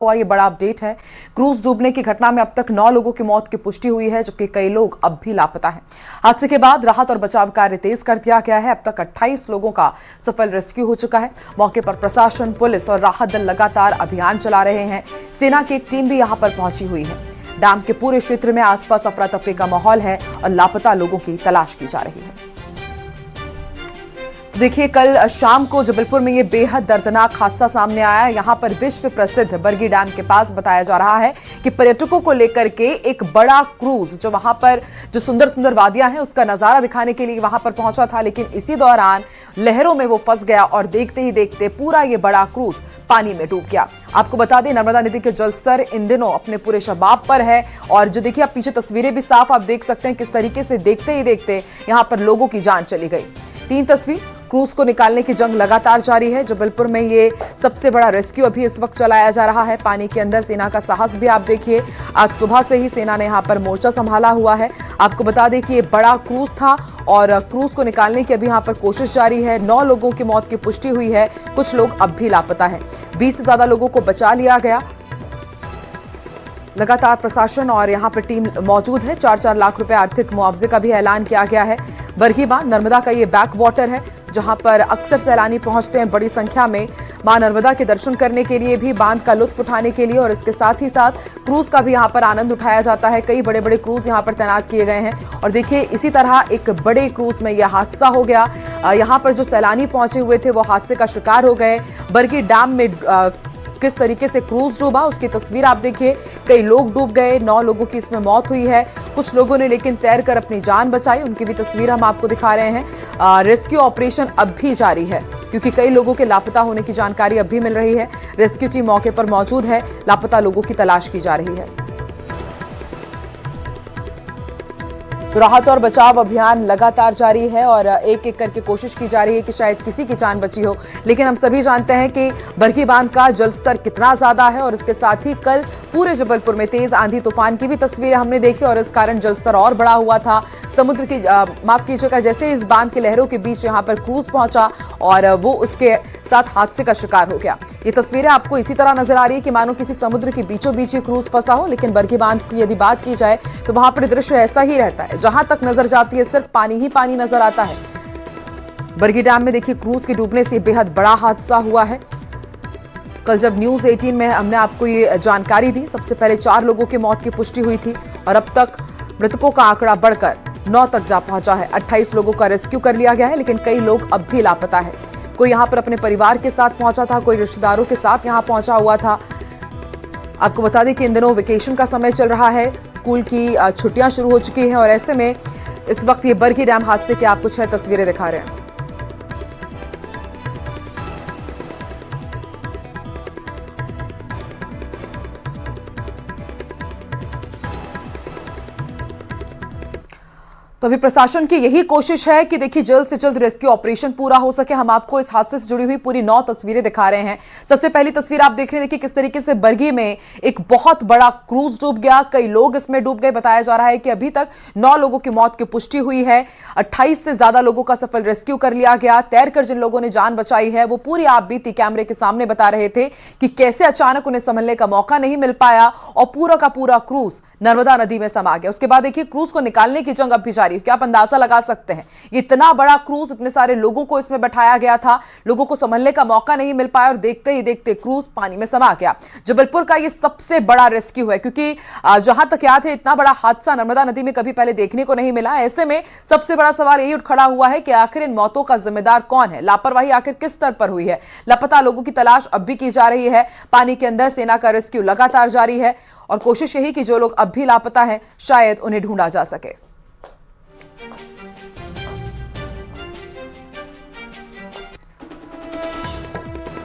हुआ ये बड़ा अपडेट है। क्रूज डूबने की घटना में अब तक 9 लोगों की मौत की पुष्टि हुई है, जबकि कई लोग अब भी लापता हैं। हादसे के बाद राहत और बचाव कार्य तेज कर दिया गया है। अब तक 28 लोगों का सफल रेस्क्यू हो चुका है। मौके पर प्रशासन, पुलिस और राहत दल लगातार अभियान चला रहे हैं। सेना की एक टीम भी यहां पर पहुंची हुई है। डैम के पूरे क्षेत्र में आसपास अफरा तफरी का माहौल है और लापता लोगों की तलाश की जा रही है। देखिए, कल शाम को जबलपुर में ये बेहद दर्दनाक हादसा सामने आया। यहां पर विश्व प्रसिद्ध बरगी डैम के पास बताया जा रहा है कि पर्यटकों को लेकर के एक बड़ा क्रूज जो वहां पर जो सुंदर सुंदर वादियां हैं उसका नजारा दिखाने के लिए वहां पर पहुंचा था, लेकिन इसी दौरान लहरों में वो फंस गया और देखते ही देखते पूरा ये बड़ा क्रूज पानी में डूब गया। आपको बता दें, नर्मदा नदी के जलस्तर इन दिनों अपने पूरे शबाब पर है और जो देखिए आप पीछे तस्वीरें भी साफ आप देख सकते हैं किस तरीके से देखते ही देखते यहां पर लोगों की जान चली गई। 3 तस्वीर। क्रूज को निकालने की जंग लगातार जारी है। जबलपुर में ये सबसे बड़ा रेस्क्यू अभी इस वक्त चलाया जा रहा है। पानी के अंदर सेना का साहस भी आप देखिए। आज सुबह से ही सेना ने यहां पर मोर्चा संभाला हुआ है। आपको बता दें कि ये बड़ा क्रूज था और क्रूज को निकालने की अभी यहां पर कोशिश जारी है। 9 लोगों की मौत की पुष्टि हुई है, कुछ लोग अब भी लापता है। 20 से ज्यादा लोगों को बचा लिया गया। लगातार प्रशासन और यहां पर टीम मौजूद है। 4-4 लाख रुपए आर्थिक मुआवजे का भी ऐलान किया गया है। बरगी बांध नर्मदा का ये बैक वाटर है जहां पर अक्सर सैलानी पहुंचते हैं बड़ी संख्या में मां नर्मदा के दर्शन करने के लिए भी, बांध का लुत्फ उठाने के लिए, और इसके साथ ही साथ क्रूज का भी यहां पर आनंद उठाया जाता है। कई बड़े बड़े क्रूज यहां पर तैनात किए गए हैं और देखिए इसी तरह एक बड़े क्रूज में यह हादसा हो गया। यहां पर जो सैलानी पहुंचे हुए थे वो हादसे का शिकार हो गए। बरगी डैम में किस तरीके से क्रूज डूबा उसकी तस्वीर आप देखिए। कई लोग डूब गए, 9 लोगों की इसमें मौत हुई है। कुछ लोगों ने लेकिन तैरकर अपनी जान बचाई, उनकी भी तस्वीर हम आपको दिखा रहे हैं। रेस्क्यू ऑपरेशन अब भी जारी है क्योंकि कई लोगों के लापता होने की जानकारी अब भी मिल रही है। रेस्क्यू टीम मौके पर मौजूद है, लापता लोगों की तलाश की जा रही है। तो राहत और बचाव अभियान लगातार जारी है और एक एक करके कोशिश की जा रही है कि शायद किसी की जान बची हो, लेकिन हम सभी जानते हैं कि बरगी बांध का जलस्तर कितना ज्यादा है और इसके साथ ही कल पूरे जबलपुर में तेज आंधी तूफान की भी तस्वीरें हमने देखी और इस कारण जलस्तर और बढ़ा हुआ था। समुद्र की माफ कीजिएगा, जैसे इस बांध के लहरों के बीच यहाँ पर क्रूज पहुंचा और वो उसके साथ हादसे का शिकार हो गया। ये तस्वीरें आपको इसी तरह नजर आ रही है कि मानो किसी समुद्र के बीचों बीच ये क्रूज फंसा हो, लेकिन बरगी बांध की यदि बात की जाए तो वहां पर दृश्य ऐसा ही रहता है। जहां तक नजर जाती है सिर्फ पानी ही पानी नजर आता है। बरगी डैम में देखिए क्रूज के डूबने से बेहद बड़ा हादसा हुआ है। कल जब न्यूज 18 में हमने आपको ये जानकारी दी, सबसे पहले 4 लोगों की मौत की पुष्टि हुई थी और अब तक मृतकों का आंकड़ा बढ़कर 9 तक जा पहुंचा है। 28 लोगों का रेस्क्यू कर लिया गया है, लेकिन कई लोग अब भी लापता है। कोई यहां पर अपने परिवार के साथ पहुंचा था, कोई रिश्तेदारों के साथ यहां पहुंचा हुआ था। आपको बता दें कि इन दिनों वेकेशन का समय चल रहा है, स्कूल की छुट्टियां शुरू हो चुकी हैं और ऐसे में इस वक्त ये बरगी डैम हादसे की आप कुछ तस्वीरें दिखा रहे हैं। तो अभी प्रशासन की यही कोशिश है कि देखिए जल्द से जल्द रेस्क्यू ऑपरेशन पूरा हो सके। हम आपको इस हादसे से जुड़ी हुई पूरी 9 तस्वीरें दिखा रहे हैं। सबसे पहली तस्वीर आप देख रहे हैं, देखिए किस तरीके से बरगी में एक बहुत बड़ा क्रूज डूब गया, कई लोग इसमें डूब गए। बताया जा रहा है कि अभी तक 9 लोगों की मौत की पुष्टि हुई है। 28 से ज्यादा लोगों का सफल रेस्क्यू कर लिया गया। तैरकर जिन लोगों ने जान बचाई है वो पूरी आप बीती कैमरे के सामने बता रहे थे कि कैसे अचानक उन्हें संभलने का मौका नहीं मिल पाया और पूरा का पूरा क्रूज नर्मदा नदी में समा गया। उसके बाद देखिए क्रूज को निकालने की जंग अब भी जारी है। क्या आप अंदाजा लगा सकते हैं, इतना बड़ा क्रूज, इतने सारे लोगों को इसमें बैठाया गया था, लोगों को संभलने का मौका नहीं मिल पाया और देखते ही देखते क्रूज पानी में समा गया। जबलपुर का यह सबसे बड़ा रेस्क्यू है क्योंकि जहां तक याद है इतना बड़ा हादसा नर्मदा नदी में कभी पहले देखने को नहीं मिला। ऐसे में सबसे बड़ा सवाल यही उठ खड़ा हुआ है कि आखिर इन मौतों का जिम्मेदार कौन है, लापरवाही आखिर किस स्तर पर हुई है। लापता लोगों की तलाश अब भी की जा रही है। पानी के अंदर सेना का रेस्क्यू लगातार जारी है और कोशिश यही कि जो लोग अब भी लापता हैं शायद उन्हें ढूंढा जा सके।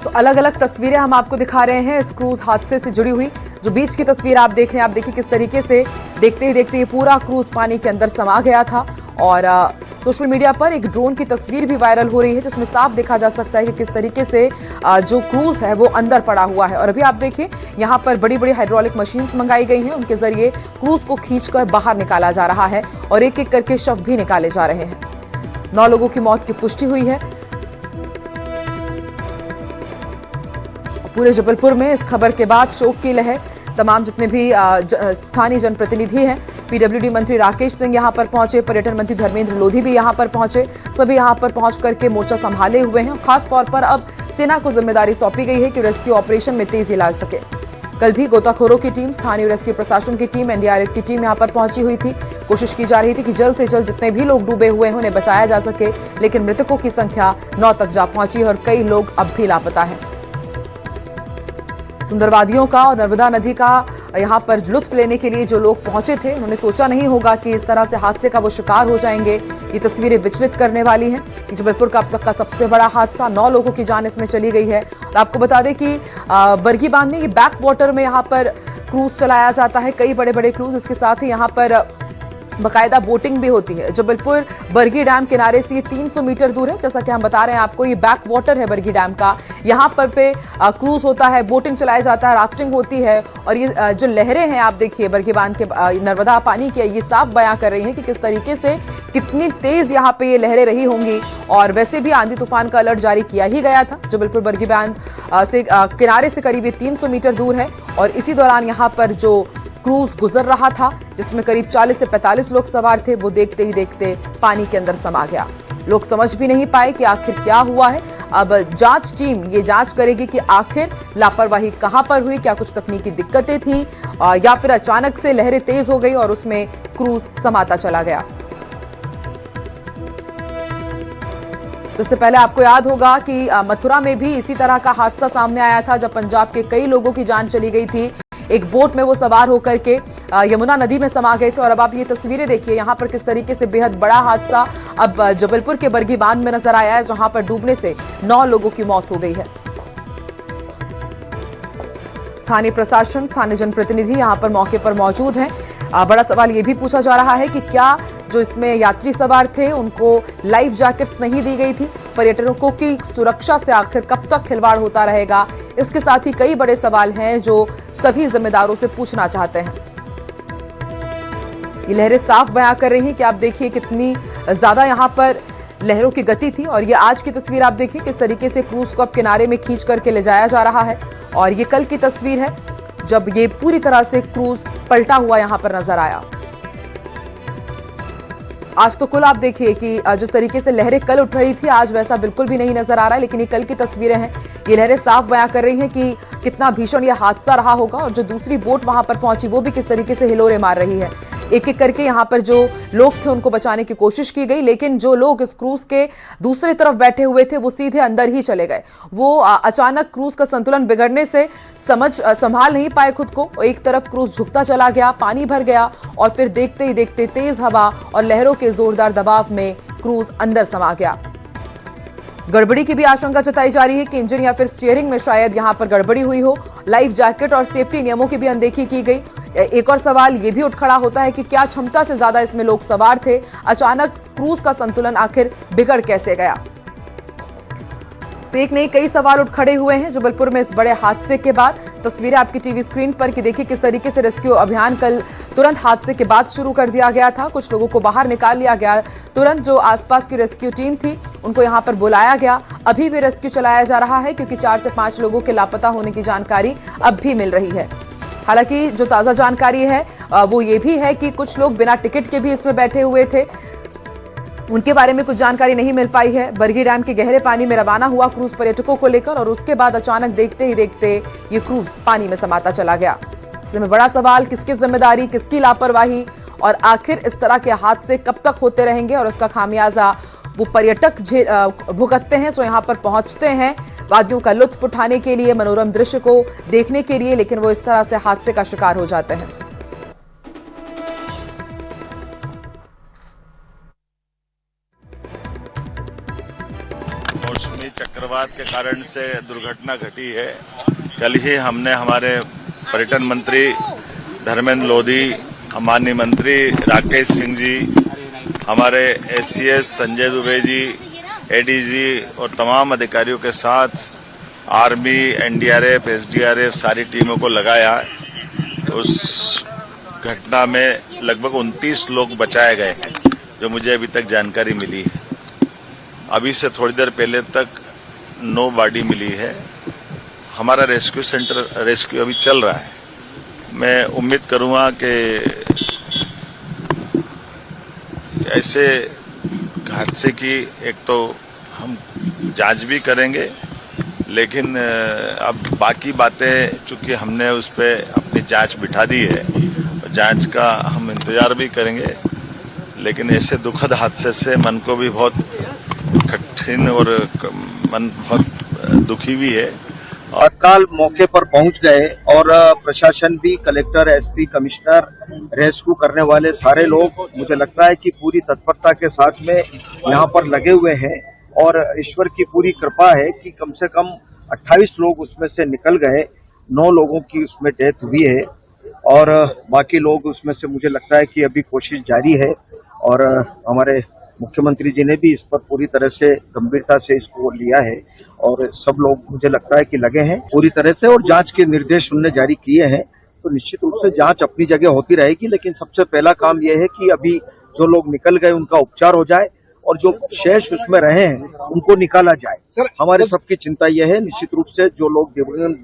तो अलग अलग तस्वीरें हम आपको दिखा रहे हैं इस क्रूज हादसे से जुड़ी हुई। जो बीच की तस्वीर आप देख रहे हैं, आप देखिए किस तरीके से देखते ही देखते ये पूरा क्रूज पानी के अंदर समा गया था और सोशल मीडिया पर एक ड्रोन की तस्वीर भी वायरल हो रही है जिसमें साफ देखा जा सकता है कि किस तरीके से जो क्रूज है वो अंदर पड़ा हुआ है। और अभी आप देखिए यहाँ पर बड़ी बड़ी हाइड्रोलिक मशीन्स मंगाई गई हैं, उनके जरिए क्रूज को खींचकर बाहर निकाला जा रहा है और एक एक करके शव भी निकाले जा रहे हैं। 9 लोगों की मौत की पुष्टि हुई है। पूरे जबलपुर में इस खबर के बाद शोक की लहर। तमाम जितने भी स्थानीय जनप्रतिनिधि हैं, पीडब्ल्यूडी मंत्री राकेश सिंह यहां पर पहुंचे, पर्यटन मंत्री धर्मेंद्र लोधी भी यहां पर पहुंचे। सभी यहां पर पहुंच करके मोर्चा संभाले हुए हैं। खास तौर पर अब सेना को जिम्मेदारी सौंपी गई है कि रेस्क्यू ऑपरेशन में तेजी ला सके। कल भी गोताखोरों की टीम, स्थानीय रेस्क्यू प्रशासन की टीम, एनडीआरएफ की टीम यहां पर पहुंची हुई थी। कोशिश की जा रही थी कि जल्द से जल्द जितने भी लोग डूबे हुए हैं उन्हें बचाया जा सके, लेकिन मृतकों की संख्या 9 तक जा पहुंची और कई लोग अब भी लापता हैं। सुंदरवादियों का और नर्मदा नदी का यहां पर लुत्फ लेने के लिए जो लोग पहुंचे थे, उन्होंने सोचा नहीं होगा कि इस तरह से हादसे का वो शिकार हो जाएंगे। ये तस्वीरें विचलित करने वाली हैं कि जबलपुर का अब तक का सबसे बड़ा हादसा, 9 लोगों की जान इसमें चली गई है। और आपको बता दें कि बरगी बांध में ये बैक वाटर में यहां पर क्रूज चलाया जाता है, कई बड़े बड़े क्रूज। इसके साथ ही यहां पर बाकायदा बोटिंग भी होती है। जबलपुर बरगी डैम किनारे से ये 300 मीटर दूर है। जैसा कि हम बता रहे हैं आपको, ये बैक वाटर है बरगी डैम का। यहाँ पर पे क्रूज होता है, बोटिंग चलाया जाता है, राफ्टिंग होती है। और ये जो लहरें हैं आप देखिए बरगी बांध के नर्मदा पानी की, ये साफ बयां कर रही हैं कि किस तरीके से कितनी तेज यहाँ पे ये लहरें रही होंगी। और वैसे भी आंधी तूफान का अलर्ट जारी किया ही गया था। जबलपुर बरगी बांध से किनारे से करीब 300 मीटर दूर है। और इसी दौरान यहाँ पर जो क्रूज गुजर रहा था, जिसमें करीब 40 से 45 लोग सवार थे, वो देखते ही देखते पानी के अंदर समा गया। लोग समझ भी नहीं पाए कि आखिर क्या हुआ है। अब जांच टीम ये जांच करेगी कि आखिर लापरवाही कहां पर हुई, क्या कुछ तकनीकी दिक्कतें थी या फिर अचानक से लहरें तेज हो गई और उसमें क्रूज समाता चला गया। तो इससे पहले आपको याद होगा कि मथुरा में भी इसी तरह का हादसा सामने आया था, जब पंजाब के कई लोगों की जान चली गई थी। एक बोट में वो सवार होकर के यमुना नदी में समा गए थे। और अब आप ये तस्वीरें देखिए, यहाँ पर किस तरीके से बेहद बड़ा हादसा अब जबलपुर के बरगी बांध में नजर आया है, जहां पर डूबने से 9 लोगों की मौत हो गई है। स्थानीय प्रशासन, स्थानीय जनप्रतिनिधि यहाँ पर मौके पर मौजूद हैं। बड़ा सवाल ये भी पूछा जा रहा है कि क्या जो इसमें यात्री सवार थे उनको लाइफ जैकेट्स नहीं दी गई थी? पर्यटकों की सुरक्षा से आखिर कब तक खिलवाड़ होता रहेगा? इसके साथ ही कई बड़े सवाल हैं जो सभी जिम्मेदारों से पूछना चाहते हैं। ये लहरें साफ बयां कर रही हैं कि आप देखिए कितनी ज्यादा यहाँ पर लहरों की गति थी। और ये आज की तस्वीर आप देखिए किस तरीके से क्रूज को अब किनारे में खींच करके ले जाया जा रहा है। और ये कल की तस्वीर है जब ये पूरी तरह से क्रूज पलटा हुआ यहाँ पर नजर आया। आज तो कुल आप देखिए कि जिस तरीके से लहरें कल उठ रही थी, आज वैसा बिल्कुल भी नहीं नजर आ रहा है। लेकिन ये कल की तस्वीरें हैं, ये लहरें साफ बयां कर रही हैं कि कितना भीषण ये हादसा रहा होगा। और जो दूसरी बोट वहां पर पहुंची वो भी किस तरीके से हिलोरे मार रही है। एक एक करके यहाँ पर जो लोग थे उनको बचाने की कोशिश की गई, लेकिन जो लोग इस क्रूज के दूसरी तरफ बैठे हुए थे वो सीधे अंदर ही चले गए। वो अचानक क्रूज का संतुलन बिगड़ने से संभाल नहीं पाए खुद को। एक तरफ क्रूज झुकता चला गया, पानी भर गया और फिर देखते ही देखते तेज हवा और लहरों के जोरदार दबाव में क्रूज अंदर समा गया। गड़बड़ी की भी आशंका जताई जा रही है कि इंजन या फिर स्टीयरिंग में शायद यहां पर गड़बड़ी हुई हो। लाइफ जैकेट और सेफ्टी नियमों की भी अनदेखी की गई। एक और सवाल ये भी उठ खड़ा होता है कि क्या क्षमता से ज्यादा इसमें लोग सवार थे? अचानक क्रूज का संतुलन आखिर बिगड़ कैसे गया? तो एक नहीं कई सवाल उठ खड़े हुए हैं जबलपुर में इस बड़े हादसे के बाद। तस्वीरें आपकी टीवी स्क्रीन पर कि देखिए किस तरीके से रेस्क्यू अभियान कल तुरंत हादसे के बाद शुरू कर दिया गया था। कुछ लोगों को बाहर निकाल लिया गया। तुरंत जो आसपास की रेस्क्यू टीम थी उनको यहां पर बुलाया गया। अभी भी रेस्क्यू चलाया जा रहा है क्योंकि 4 से 5 लोगों के लापता होने की जानकारी अब भी मिल रही है। हालांकि जो ताजा जानकारी है वो ये भी है कि कुछ लोग बिना टिकट के भी इसमें बैठे हुए थे, उनके बारे में कुछ जानकारी नहीं मिल पाई है। बरगी डैम के गहरे पानी में रवाना हुआ क्रूज पर्यटकों को लेकर और उसके बाद अचानक देखते ही देखते ये क्रूज पानी में समाता चला गया। इसमें बड़ा सवाल किसकी जिम्मेदारी, किसकी लापरवाही और आखिर इस तरह के हादसे कब तक होते रहेंगे और इसका खामियाजा वो पर्यटक भुगतते हैं जो यहाँ पर पहुंचते हैं वादियों का लुत्फ उठाने के लिए, मनोरम दृश्य को देखने के लिए, लेकिन वो इस तरह से हादसे का शिकार हो जाते हैं। मौसमी चक्रवात के कारण से दुर्घटना घटी है। कल ही हमने हमारे पर्यटन मंत्री धर्मेंद्र लोधी, माननीय मंत्री राकेश सिंह जी, हमारे एसीएस संजय दुबे जी, एडीजी और तमाम अधिकारियों के साथ आर्मी, एनडीआरएफ, एसडीआरएफ सारी टीमों को लगाया। उस घटना में लगभग 29 लोग बचाए गए हैं, जो मुझे अभी तक जानकारी मिली है। अभी से थोड़ी देर पहले तक 9 बॉडी मिली है। हमारा रेस्क्यू अभी चल रहा है। मैं उम्मीद करूंगा कि ऐसे हादसे की एक तो हम जांच भी करेंगे, लेकिन अब बाकी बातें चूंकि हमने उस पर अपनी जांच बिठा दी है, जांच का हम इंतजार भी करेंगे। लेकिन ऐसे दुखद हादसे से मन को भी बहुत कठिन और मन बहुत दुखी भी है। तत्काल मौके पर पहुंच गए और प्रशासन भी, कलेक्टर, एसपी, कमिश्नर, रेस्क्यू करने वाले सारे लोग, मुझे लगता है कि पूरी तत्परता के साथ में यहाँ पर लगे हुए हैं। और ईश्वर की पूरी कृपा है कि कम से कम 28 लोग उसमें से निकल गए, 9 लोगों की उसमें डेथ हुई है और बाकी लोग उसमें से, मुझे लगता है कि अभी कोशिश जारी है। और हमारे मुख्यमंत्री जी ने भी इस पर पूरी तरह से गंभीरता से इसको लिया है और सब लोग, मुझे लगता है कि लगे हैं पूरी तरह से और जांच के निर्देश उन्होंने जारी किए हैं। तो निश्चित रूप से जांच अपनी जगह होती रहेगी, लेकिन सबसे पहला काम यह है कि अभी जो लोग निकल गए उनका उपचार हो जाए और जो शेष उसमें रहे हैं उनको निकाला जाए। हमारे सबकी चिंता यह है, निश्चित रूप से जो लोग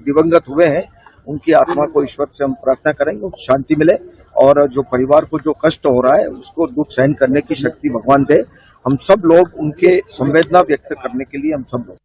दिवंगत हुए हैं उनकी आत्मा को ईश्वर से हम प्रार्थना करेंगे, शांति मिले और जो परिवार को जो कष्ट हो रहा है उसको दुख सहन करने की शक्ति भगवान दे। हम सब लोग उनके संवेदना व्यक्त करने के लिए हम सब लोग